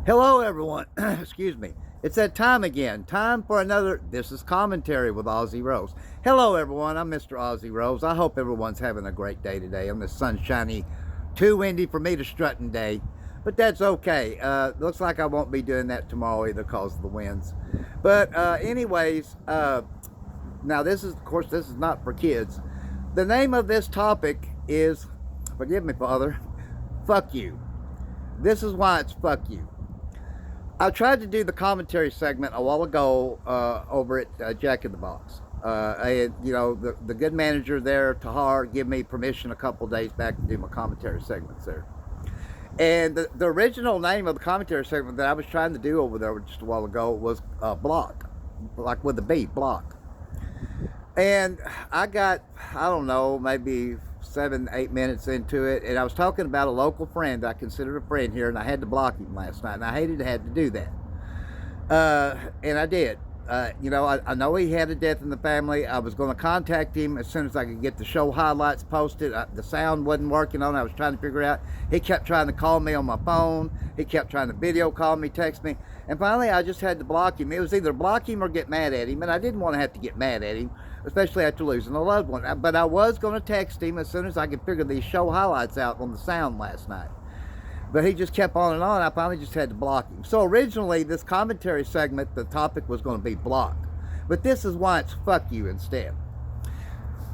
Hello, everyone. Excuse me. It's that time again. Time for another. This is Commentary with Ozzy Rose. Hello, everyone. I'm Mr. Ozzy Rose. I hope everyone's having a great day today on this sunshiny, too windy for me to strutting day. But that's okay. Looks like I won't be doing that tomorrow either because of the winds. But anyways, now this is, of course, this is not for kids. The name of this topic is, forgive me, Father, fuck you. This is why it's fuck you. I tried to do the commentary segment a while ago over at Jack in the Box. The good manager there, Tahar, gave me permission a couple days back to do my commentary segments there. And the original name of the commentary segment that I was trying to do over there just a while ago was Block, like with a B, Block. And I got, I don't know, maybe 7-8 minutes into it, and I was talking about a local friend I considered a friend here, and I had to block him last night, and I hated to have to do that. And I did. I know he had a death in the family. I was going to contact him as soon as I could get the show highlights posted. The sound wasn't working on it. I was trying to figure out. He kept trying to call me on my phone. He kept trying to video call me, text me. And finally, I just had to block him. It was either block him or get mad at him, and I didn't want to have to get mad at him, especially after losing a loved one. But I was going to text him as soon as I could figure these show highlights out on the sound last night. But he just kept on and on. I finally just had to block him. So originally, this commentary segment, the topic was going to be block. But this is why it's fuck you instead.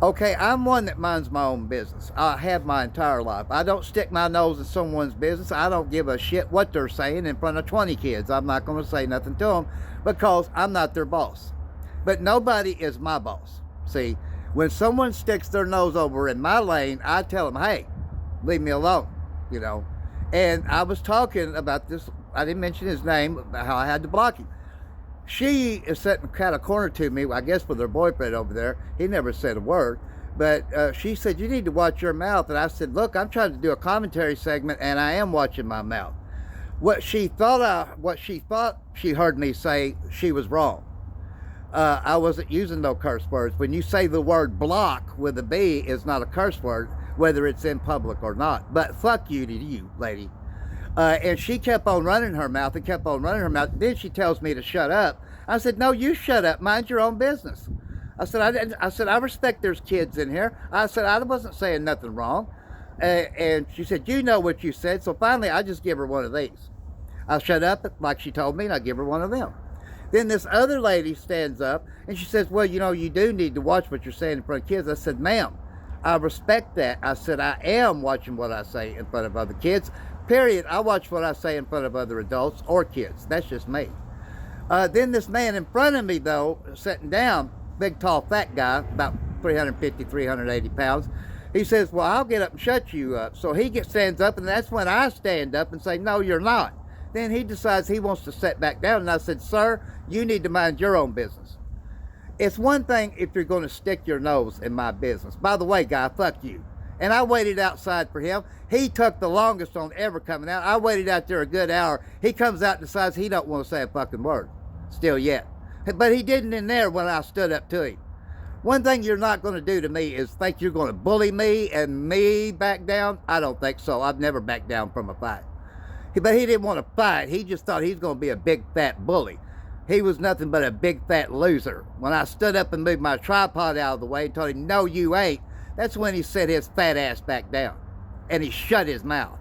Okay, I'm one that minds my own business. I have my entire life. I don't stick my nose in someone's business. I don't give a shit what they're saying in front of 20 kids. I'm not going to say nothing to them because I'm not their boss. But nobody is my boss. See, when someone sticks their nose over in my lane, I tell them, hey, leave me alone, And I was talking about this, I didn't mention his name, about how I had to block him. She is sitting kind of corner to me, I guess with her boyfriend over there. He never said a word. But she said, you need to watch your mouth. And I said, look, I'm trying to do a commentary segment, and I am watching my mouth. What she thought she heard me say, she was wrong. I wasn't using no curse words. When you say the word block with a B, it's not a curse word, whether it's in public or not. But fuck you to you, lady. And she kept on running her mouth and kept on running her mouth. Then she tells me to shut up. I said, no, you shut up. Mind your own business. I said, I respect there's kids in here. I said, I wasn't saying nothing wrong. And she said, you know what you said. So finally, I just give her one of these. I shut up like she told me, and I give her one of them. Then this other lady stands up, and she says, well, you do need to watch what you're saying in front of kids. I said, ma'am, I respect that. I said, I am watching what I say in front of other kids. Period. I watch what I say in front of other adults or kids. That's just me. Then this man in front of me, though, sitting down, big, tall, fat guy, about 350, 380 pounds, he says, well, I'll get up and shut you up. So he stands up, and that's when I stand up and say, no, you're not. Then he decides he wants to sit back down, and I said, sir, you need to mind your own business. It's one thing if you're going to stick your nose in my business. By the way, guy, fuck you. And I waited outside for him. He took the longest on ever coming out. I waited out there a good hour. He comes out and decides he don't want to say a fucking word. Still yet. But he didn't in there when I stood up to him. One thing you're not going to do to me is think you're going to bully me and me back down. I don't think so. I've never backed down from a fight. But he didn't want to fight. He just thought he was going to be a big fat bully. He was nothing but a big fat loser. When I stood up and moved my tripod out of the way and told him, no, you ain't, that's when he set his fat ass back down. And he shut his mouth.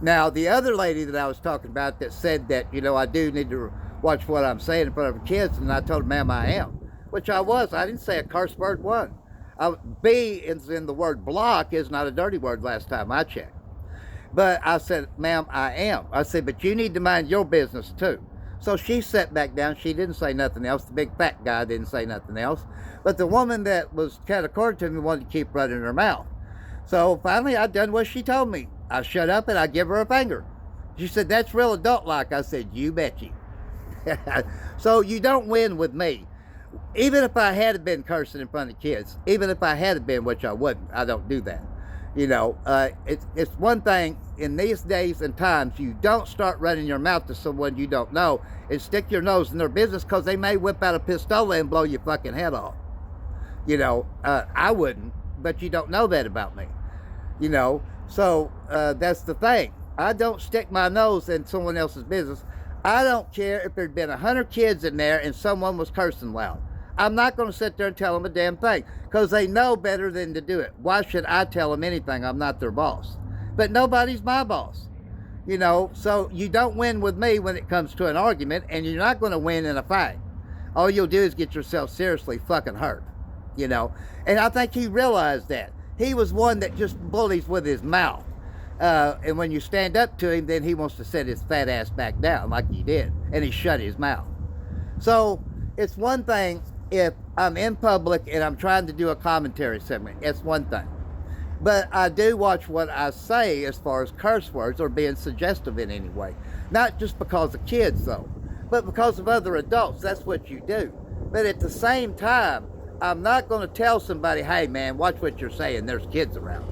Now, the other lady that I was talking about that said that, I do need to watch what I'm saying in front of the kids, and I told her, ma'am, I am. Which I was. I didn't say a curse word one. B is in the word block is not a dirty word last time I checked. But I said, ma'am, I am. I said, but you need to mind your business too. So she sat back down. She didn't say nothing else. The big fat guy didn't say nothing else. But the woman that was kind of according to me wanted to keep running her mouth. So finally, I done what she told me. I shut up and I give her a finger. She said, that's real adult-like. I said, you betcha. So you don't win with me. Even if I had been cursing in front of kids, even if I had been, which I wouldn't, I don't do that. It's one thing in these days and times, you don't start running your mouth to someone you don't know and stick your nose in their business because they may whip out a pistola and blow your fucking head off. I wouldn't, but you don't know that about me. So that's the thing. I don't stick my nose in someone else's business. I don't care if there'd been 100 kids in there and someone was cursing loud. I'm not going to sit there and tell them a damn thing because they know better than to do it. Why should I tell them anything? I'm not their boss. But nobody's my boss. You know, so you don't win with me when it comes to an argument, and you're not going to win in a fight. All you'll do is get yourself seriously fucking hurt, you know. And I think he realized that. He was one that just bullies with his mouth. And when you stand up to him, then he wants to set his fat ass back down like you did. And he shut his mouth. So it's one thing if I'm in public and I'm trying to do a commentary segment. It's one thing. But I do watch what I say as far as curse words or being suggestive in any way. Not just because of kids, though, but because of other adults. That's what you do. But at the same time, I'm not going to tell somebody, hey, man, watch what you're saying. There's kids around.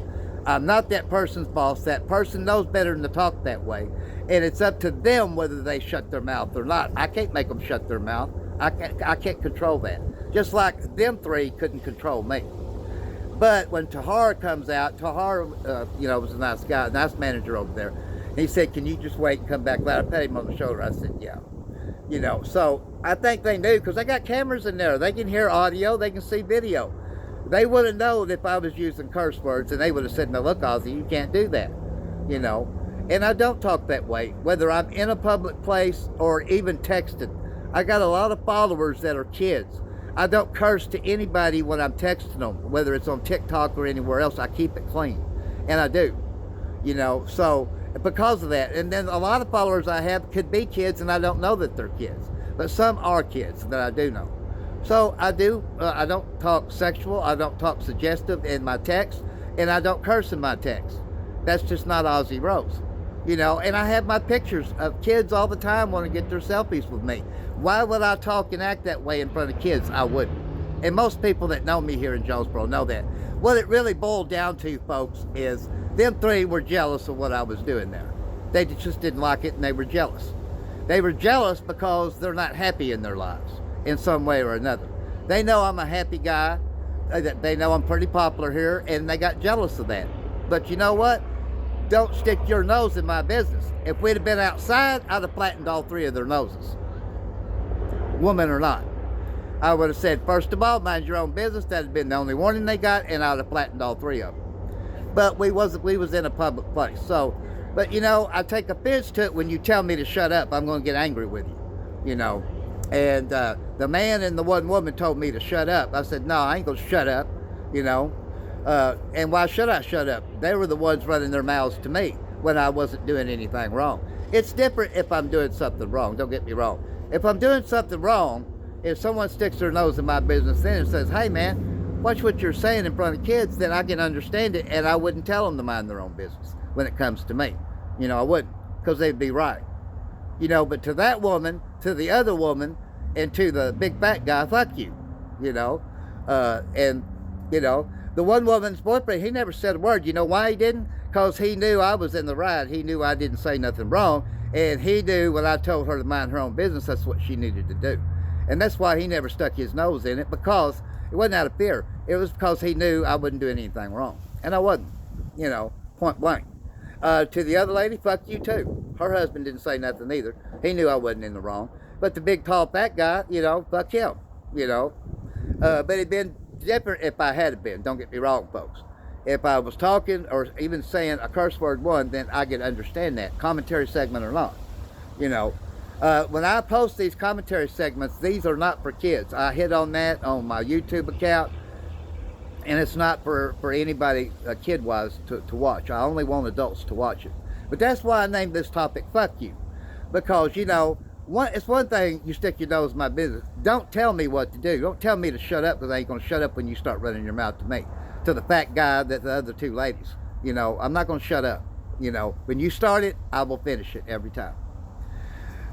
I'm not that person's boss. That person knows better than to talk that way. And it's up to them whether they shut their mouth or not. I can't make them shut their mouth. I can't control that. Just like them three couldn't control me. But when Tahar comes out, Tahar, was a nice guy, nice manager over there. He said, can you just wait and come back later? I patted him on the shoulder. I said, yeah. You know, so I think they knew because they got cameras in there. They can hear audio. They can see video. They would have known if I was using curse words, and they would have said, no, look, Ozzy, you can't do that. You know, and I don't talk that way, whether I'm in a public place or even texting. I got a lot of followers that are kids. I don't curse to anybody when I'm texting them, whether it's on TikTok or anywhere else. I keep it clean, and I do, you know, so because of that. And then a lot of followers I have could be kids, and I don't know that they're kids, but some are kids that I do know. So I don't talk sexual, I don't talk suggestive in my text, and I don't curse in my text. That's just not Ozzy Rose, you know. And I have my pictures of kids all the time want to get their selfies with me. Why would I talk and act that way in front of kids? I wouldn't. And most people that know me here in Jonesboro know that. What it really boiled down to, folks, is them three were jealous of what I was doing there. They just didn't like it, and they were jealous. They were jealous because they're not happy in their lives in some way or another. They know I'm a happy guy. They know I'm pretty popular here, and they got jealous of that. But you know what? Don't stick your nose in my business. If we'd have been outside, I'd have flattened all three of their noses, woman or not. I would have said, first of all, mind your own business. That'd have been the only warning they got, and I'd have flattened all three of them. But we was in a public place. So, but you know, I take offense to it when you tell me to shut up. I'm going to get angry with you, you know. And the man and the one woman told me to shut up. I said, no, I ain't going to shut up, you know. And why should I shut up? They were the ones running their mouths to me when I wasn't doing anything wrong. It's different if I'm doing something wrong. Don't get me wrong. If I'm doing something wrong, if someone sticks their nose in my business then and says, hey, man, watch what you're saying in front of kids, then I can understand it, and I wouldn't tell them to mind their own business when it comes to me. You know, I wouldn't, because they'd be right. You know, but to that woman, to the other woman, and to the big fat guy, fuck you, you know. And, you know, the one woman's boyfriend, he never said a word. You know why he didn't? Because he knew I was in the right. He knew I didn't say nothing wrong. And he knew when I told her to mind her own business, that's what she needed to do. And that's why he never stuck his nose in it, because it wasn't out of fear. It was because he knew I wasn't doing anything wrong. And I wasn't, you know, point blank. To the other lady, fuck you too. Her husband didn't say nothing either. He knew I wasn't in the wrong. But the big, tall, fat guy, you know, fuck him, you know. But it'd been different if I had been. Don't get me wrong, folks. If I was talking or even saying a curse word one, then I could understand that, commentary segment or not, you know. When I post these commentary segments, these are not for kids. I hit on that on my YouTube account, and it's not for anybody kid-wise to watch. I only want adults to watch it. But that's why I named this topic, Fuck You. Because, you know, it's one thing you stick your nose in my business. Don't tell me what to do. Don't tell me to shut up, because I ain't going to shut up when you start running your mouth to me. To the fat guy, that the other two ladies. You know, I'm not going to shut up. You know, when you start it, I will finish it every time.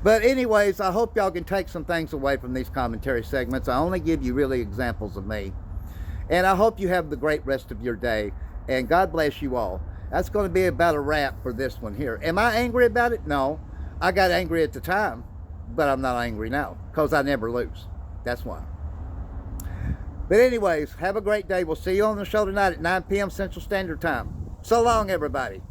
But anyways, I hope y'all can take some things away from these commentary segments. I only give you really examples of me. And I hope you have the great rest of your day. And God bless you all. That's going to be about a wrap for this one here. Am I angry about it? No. I got angry at the time, but I'm not angry now, because I never lose. That's why. But anyways, have a great day. We'll see you on the show tonight at 9 p.m. Central Standard Time. So long, everybody.